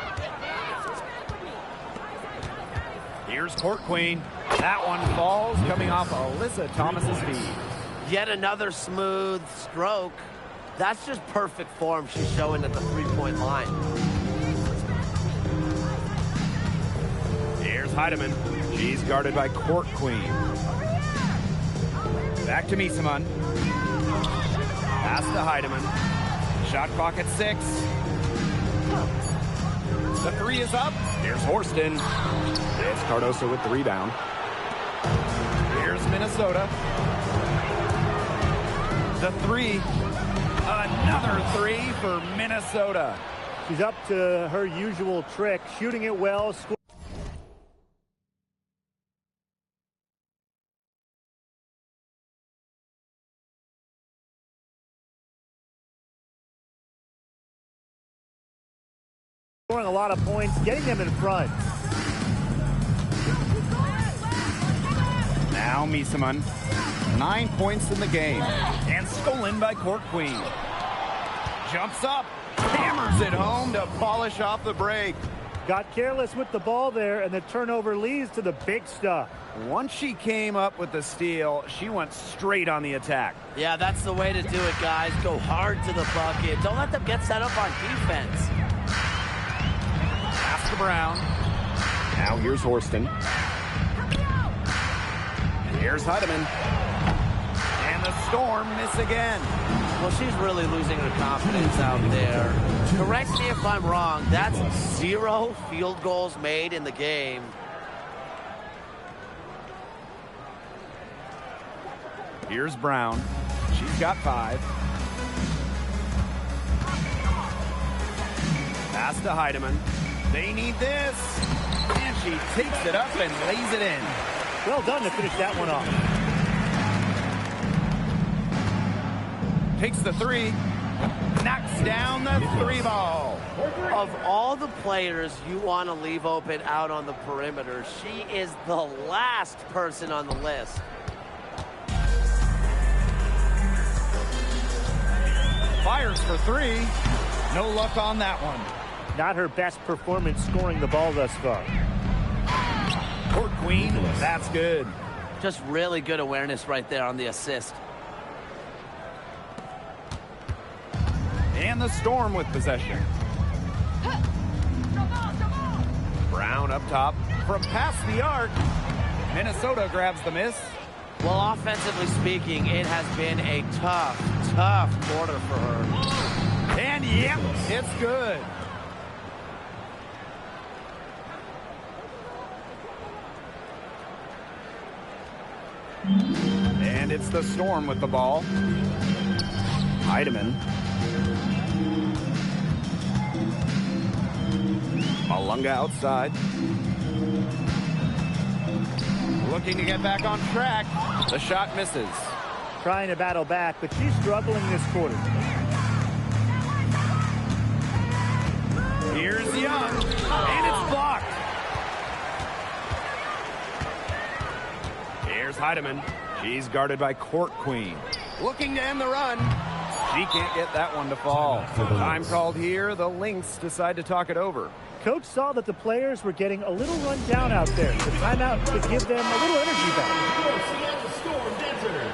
Here's Court Queen. That one falls, coming off Alyssa Thomas's feed.
Yet another smooth stroke. That's just perfect form she's showing at the three-point line.
Here's Heidemann. She's guarded by Court Queen. Back to Misaman. Pass to Heidemann. Shot clock at 6. The 3 is up. Here's Horston. It's Cardoso with the rebound. Here's Minnesota. The 3. Another 3 for Minnesota.
She's up to her usual trick, shooting it well. Scoring a lot of points, getting them in front.
Now Miesemann. 9 points in the game. And stolen by Court Queen. Jumps up. Hammers it home to polish off the break.
Got careless with the ball there, and the turnover leads to the big stuff.
Once she came up with the steal, she went straight on the attack.
Yeah, that's the way to do it, guys. Go hard to the bucket. Don't let them get set up on defense.
Pass to Brown. Now here's Horston. And here's Heidemann. And the Storm miss again.
Well, she's really losing her confidence out there. Correct me if I'm wrong. That's 0 field goals made in the game.
Here's Brown. She's got 5. Pass to Heidemann. They need this. And she takes it up and lays it in.
Well done to finish that one off.
Takes the 3. Knocks down the 3 ball.
Of all the players you want to leave open out on the perimeter, she is the last person on the list.
Fires for 3. No luck on that one.
Not her best performance scoring the ball thus far.
Court Queen, that's good.
Just really good awareness right there on the assist.
And the Storm with possession. Brown up top from past the arc. Minnesota grabs the miss.
Well, offensively speaking, it has been a tough quarter for her.
And yep, it's good. And it's the Storm with the ball. Heidemann. Malunga outside. Looking to get back on track. The shot misses.
Trying to battle back, but she's struggling this quarter.
Here's Young, and it's blocked. Here's Heidemann. She's guarded by Court Queen. Looking to end the run. She can't get that one to fall. Time called here. The Lynx decide to talk it over.
Coach saw that the players were getting a little run down out there. The timeout could give them a little energy back.
Seattle Storm enters.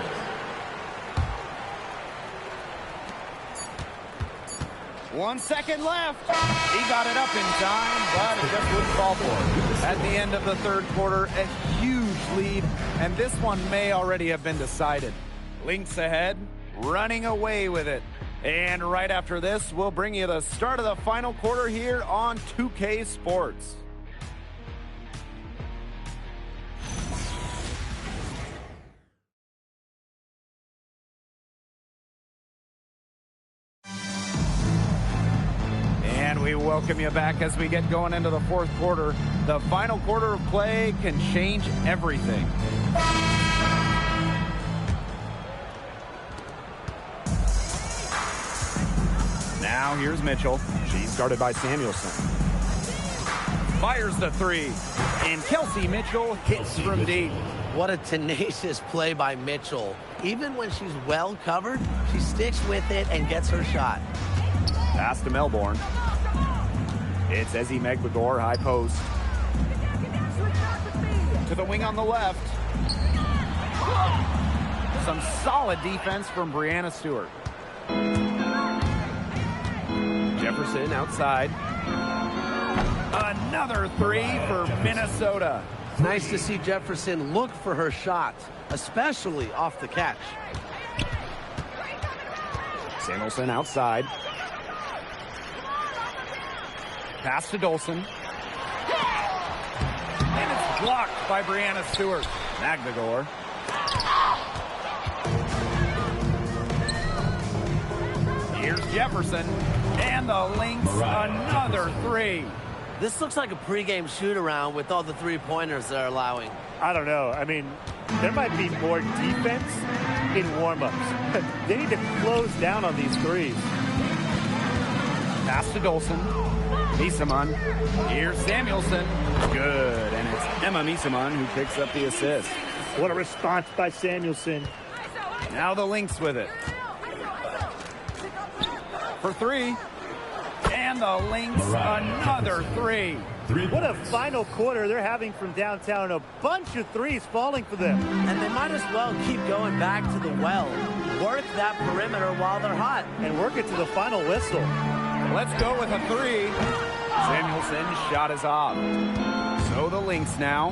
One second left. He got it up in time, but it just wouldn't fall for him. At the end of the third quarter, a huge lead, and this one may already have been decided. Lynx ahead, running away with it. And right after this, we'll bring you the start of the final quarter here on 2K Sports. And we welcome you back as we get going into the fourth quarter. The final quarter of play can change everything. Now here's Mitchell. She's guarded by Samuelson. Fires the 3. And Kelsey Mitchell hits from deep.
What a tenacious play by Mitchell. Even when she's well covered, she sticks with it and gets her shot.
Pass to Melbourne. It's Ezzie Megbagor, high post. To the wing on the left. Some solid defense from Brianna Stewart. Jefferson outside. Another 3 for Minnesota.
Nice to see Jefferson look for her shot, especially off the catch.
Samuelson outside. Pass to Dolson. And it's blocked by Brianna Stewart. Magdagor. Here's Jefferson. And the Lynx, another three.
This looks like a pregame shoot-around with all the three-pointers they're allowing.
I don't know. I mean, there might be more defense in warm-ups. They need to close down on these threes.
Pass to Dolson. Misaman. Here's Samuelson. Good. And it's Emma Misaman who picks up the assist.
What a response by Samuelson.
Now the Lynx with it. For three. And the Lynx, another three.
What a final quarter they're having from downtown. A bunch of threes falling for them.
And they might as well keep going back to the well. Work that perimeter while they're hot.
And work it to the final whistle.
Let's go with a three. Samuelson's shot is off. So the Lynx now.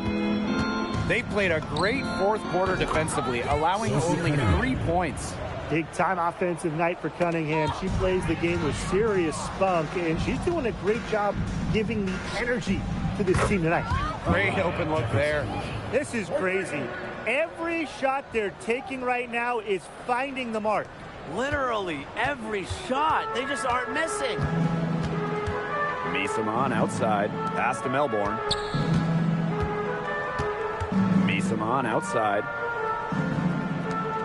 They played a great fourth quarter defensively, allowing only 3 points.
Big time offensive night for Cunningham. She plays the game with serious spunk, and she's doing a great job giving the energy to this team tonight.
Great open look there.
This is crazy. Every shot they're taking right now is finding the mark.
Literally every shot. They just aren't missing.
Misaman outside. Pass to Melbourne. Misaman outside.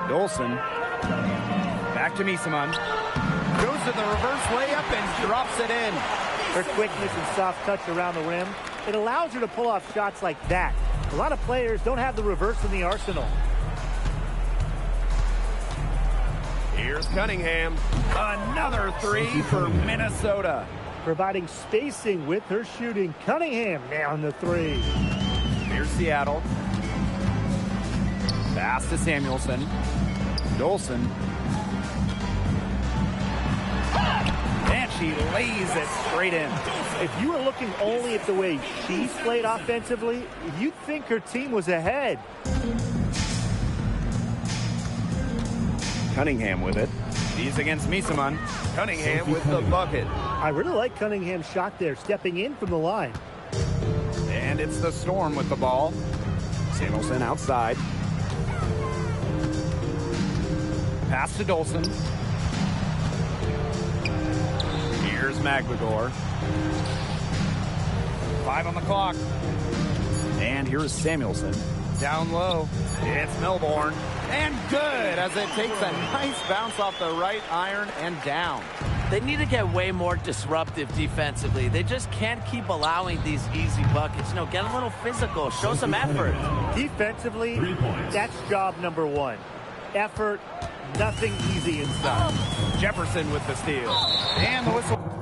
Dolson. Back to Misaman. Goes to the reverse layup and drops it in.
Her quickness and soft touch around the rim, it allows her to pull off shots like that. A lot of players don't have the reverse in the arsenal.
Here's Cunningham. Another three for Minnesota.
Providing spacing with her shooting. Cunningham nailing the three.
Here's Seattle. Pass to Samuelson. Dolson. And she lays it straight in.
If you were looking only at the way she's played offensively, you'd think her team was ahead.
Cunningham with it. He's against Misaman. Cunningham with the bucket.
I really like Cunningham's shot there, stepping in from the line.
And it's the Storm with the ball. Samuelson outside. Pass to Dolson. Here's Magdagor. 5 on the clock. And here's Samuelson. Down low. It's Melbourne. And good as it takes a nice bounce off the right iron and down.
They need to get way more disruptive defensively. They just can't keep allowing these easy buckets. No, get a little physical. Show some effort.
Defensively, that's job number one. Effort, nothing easy inside.
Jefferson with the steal. And the whistle.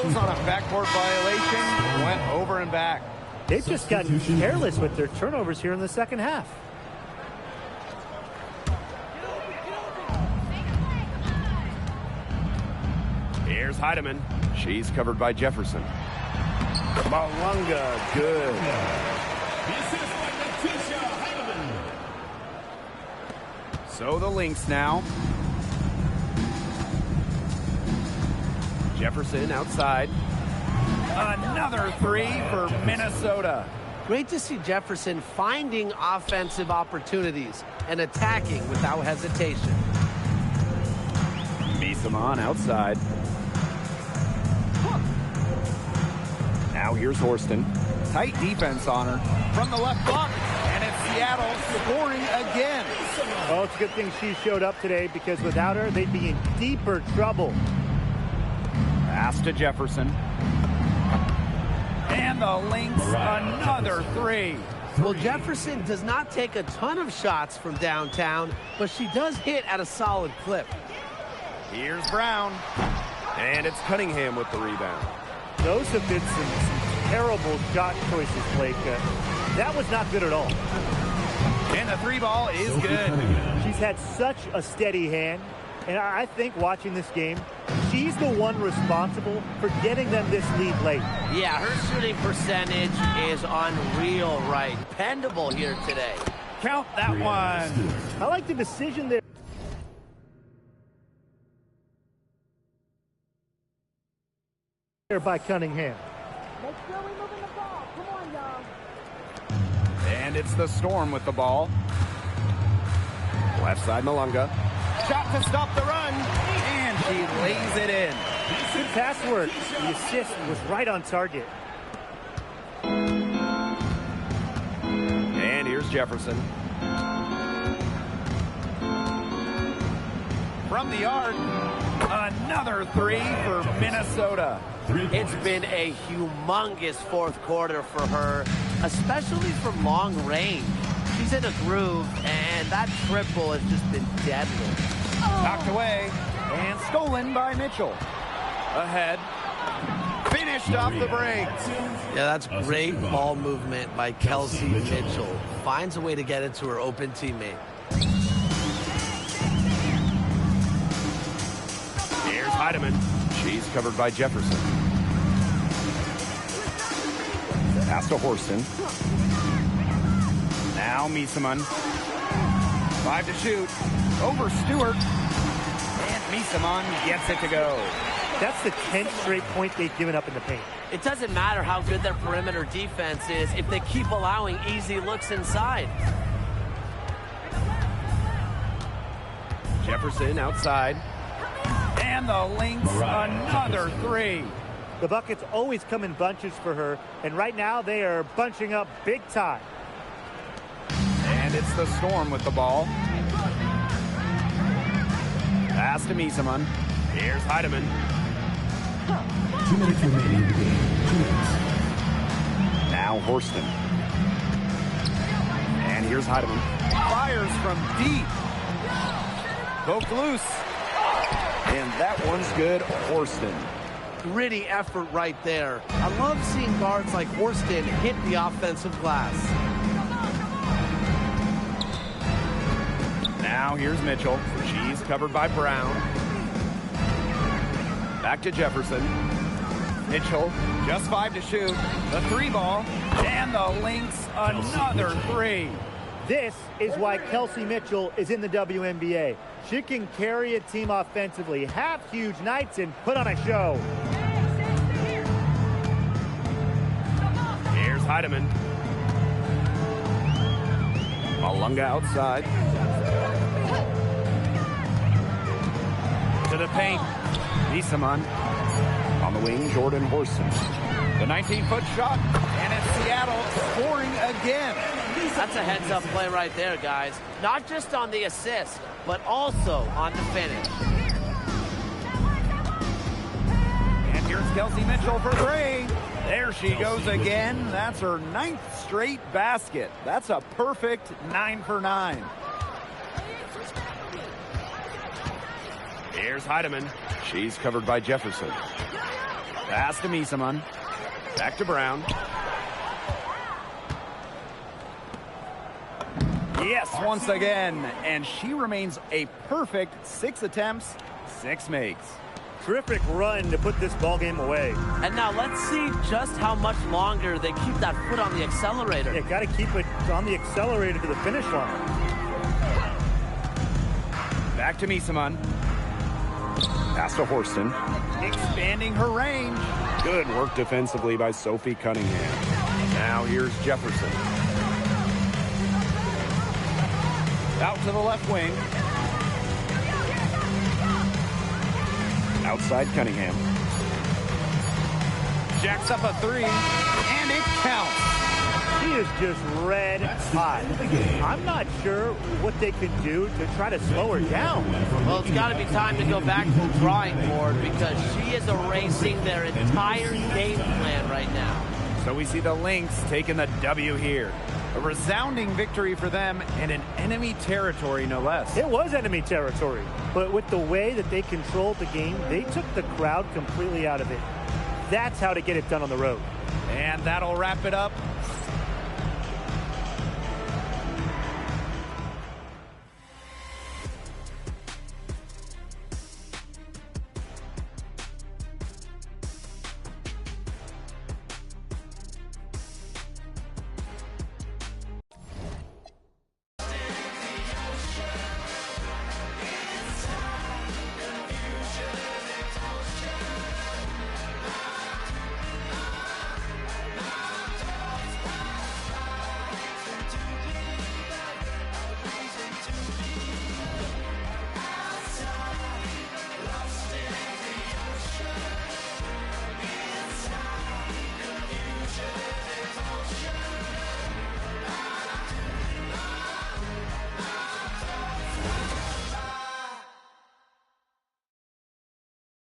Calls on a backcourt violation. Went over and back.
They've just gotten careless with their turnovers here in the second half.
Here's Heidemann. She's covered by Jefferson. Malunga, good. So the Lynx now. Jefferson outside. Another three for Minnesota.
Great to see Jefferson finding offensive opportunities and attacking without hesitation.
Misamon outside. Now here's Horston. Tight defense on her. From the left block. And it's Seattle scoring again.
Oh, it's a good thing she showed up today, because without her, they'd be in deeper trouble.
Pass to Jefferson. And the Lynx, another three.
Well, Jefferson does not take a ton of shots from downtown, but she does hit at a solid clip.
Here's Brown. And it's Cunningham with the rebound.
Those have been some terrible shot choices, Blake. That was not good at all.
And the three ball is good.
She's had such a steady hand, and I think watching this game, she's the one responsible for getting them this lead late.
Yeah, her shooting percentage is unreal, right? Dependable here today.
Count that one.
I like the decision there by Cunningham.
Make sure we moving the ball. Come on, y'all.
And it's the Storm with the ball. Left side Malunga. Shot to stop the run. And she lays it in.
Good pass work. The assist was right on target.
And here's Jefferson. From the arc, another three for Minnesota.
It's been a humongous fourth quarter for her, especially from long range. She's in a groove, and that triple has just been deadly.
Knocked away and stolen by Mitchell. Ahead. Finished off the break.
Yeah, that's great ball movement by Kelsey Mitchell. Finds a way to get it to her open teammate.
Here's Heidemann. She's covered by Jefferson. Pass to Horston. Now Misamon. 5 to shoot. Over Stewart. And Misamon gets it to go.
That's the 10th straight point they've given up in the paint.
It doesn't matter how good their perimeter defense is if they keep allowing easy looks inside.
Jefferson outside. And the Lynx, another three.
The buckets always come in bunches for her, and right now they are bunching up big time.
And it's the Storm with the ball. Pass to Misamon. Here's Heidemann.
2 minutes remaining in the game. 2 minutes.
Now Horston. And here's Heidemann. Fires from deep. Poked loose. And that one's good. Horston.
Gritty effort right there. I love seeing guards like Horston hit the offensive glass.
Now here's Mitchell. She's covered by Brown. Back to Jefferson. Mitchell, just 5 to shoot. The three ball. And the Lynx, another three.
This is why Kelsey Mitchell is in the WNBA. She can carry a team offensively, have huge nights, and put on a show.
Here's Heidemann. Malunga outside. To the paint. Misamon. On the wing, Jordan Horston. The 19-foot shot, and it's Seattle scoring again.
That's a heads-up play right there, guys. Not just on the assist, but also on the finish.
And here's Kelsey Mitchell for three. There she goes again. That's her 9th straight basket. That's a perfect 9 for 9. Here's Heidemann. She's covered by Jefferson. Pass to Misaman. Back to Brown. Yes, once again. And she remains a perfect 6 attempts, 6 makes.
Terrific run to put this ball game away.
And now let's see just how much longer they keep that foot on the accelerator.
Yeah, got to keep it on the accelerator to the finish line.
Back to Misaman. Pass to Horston. Expanding her range. Good work defensively by Sophie Cunningham. Now here's Jefferson. Out to the left wing. Outside Cunningham. Jacks up a 3, and it counts.
He is just red hot. I'm not sure what they can do to try to slow her down.
Well, it's got to be time to go back to the drawing board because she is erasing their entire game plan right now.
So we see the Lynx taking the W here. A resounding victory for them and an enemy territory, no less.
It was enemy territory, but with the way that they controlled the game, they took the crowd completely out of it. That's how to get it done on the road.
And that'll wrap it up